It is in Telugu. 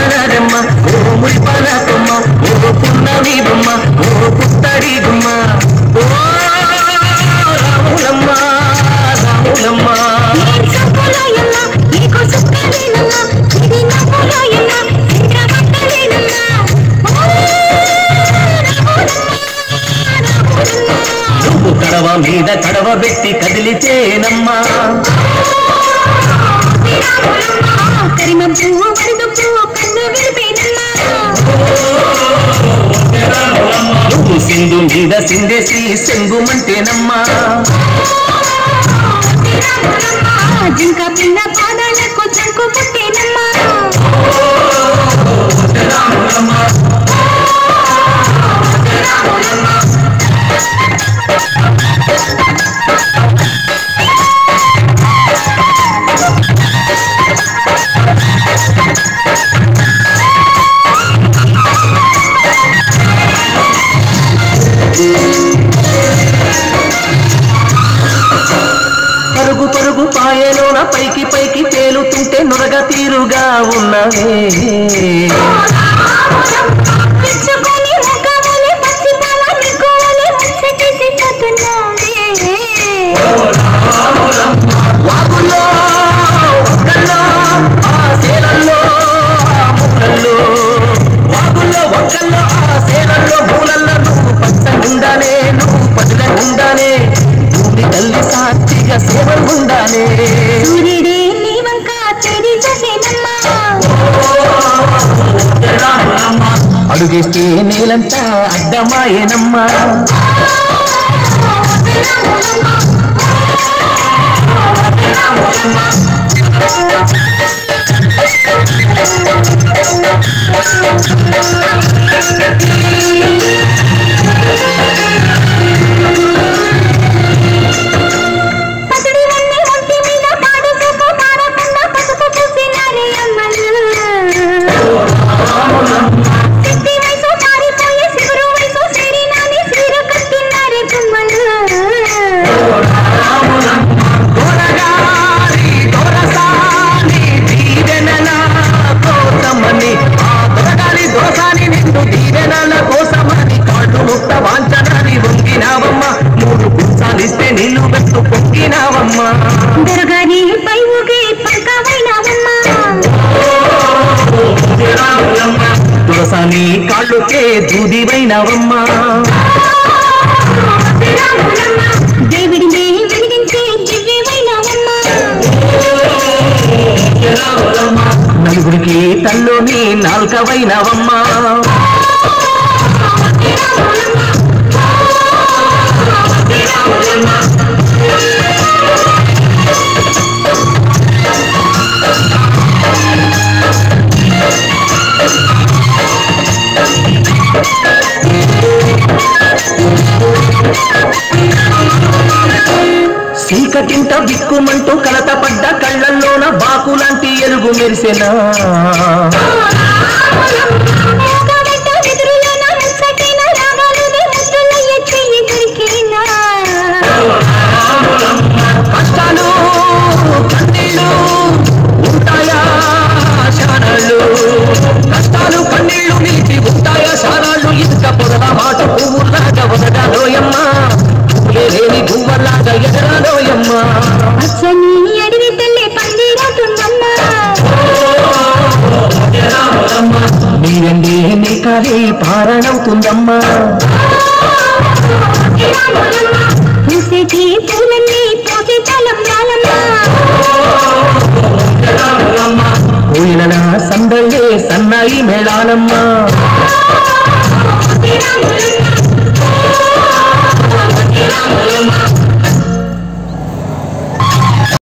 పున్నరమ్మ ఓ ముల్పనకమ్మ ఓ పున్నమి బొమ్మ ఓ పుత్తడి గుమ్మ ఓ రాములమ్మ రాములమ్మ నువ్వు కడవ మీద కడవ పెట్టి కదిలితేనమ్మా నువ్వు సింధు మీద సిందేసి సెంగుమంటేనమ్మా జింకా పిల్ల పాదాలకు చంకు పుట్టేనమ్మా పరుగు పరుగు పాయలోన పైకి పైకి తేలుతుంటే నొరగ తీరుగా ఉన్నవే వాగుల్లో ఒక్కల్లో ఆ సేలల్లో ముక్కల్లో వాగుల్లో ఒక్కల్లో ఆ సేలల్లో మూలల్లో నువ్వు పచ్చగుండానే నువ్వు పచ్చగుండానే భూమి తల్లి సాక్షిగా సేవగుండానే సూర్యుడే నీ వంక చెడి చూసేనమ్మా అడుగేస్తే నేలంతా అడ్డమాయేనమ్మా నీళ్లు పెట్టు పొంగినావమ్మా దొరగారి పై ఊగే పంకవైనావమ్మా తులసాని కాళ్ళుకే దూదివైనావమ్మా దేవుడిని వెలిగించే దివ్యమైనావమ్మా నలుగురికి తల్లోని నాలుకవైనావమ్మా చీకటింట బిక్కుమంటూ కలత పడ్డ కళ్ళల్లోన బాకులాంటి ఎలుగు మెరిసెనా కష్టాలు కన్నీళ్ళు ఉంటాయా శానాళ్ళు కష్టాలు కన్నీళ్ళు నిలిచి ఉంటాయా శానాళ్ళు ఇసుక పొదల మాట పువ్వులాగా వదడాలోయమ్మా లేని గువ్వలాగా ఎదరాలోయమ్మా అచ్చని అడివి తల్లి పందిరవుతుందమ్మా నీరండి నీ కాలి పారణవుతుందమ్మా పూసేటి పూలన్నీ పోసే తలంబ్రాలమ్మా పూయిల సందళ్ళే సన్నాయి మేళాలమ్మా శ్రీరాములమ్మ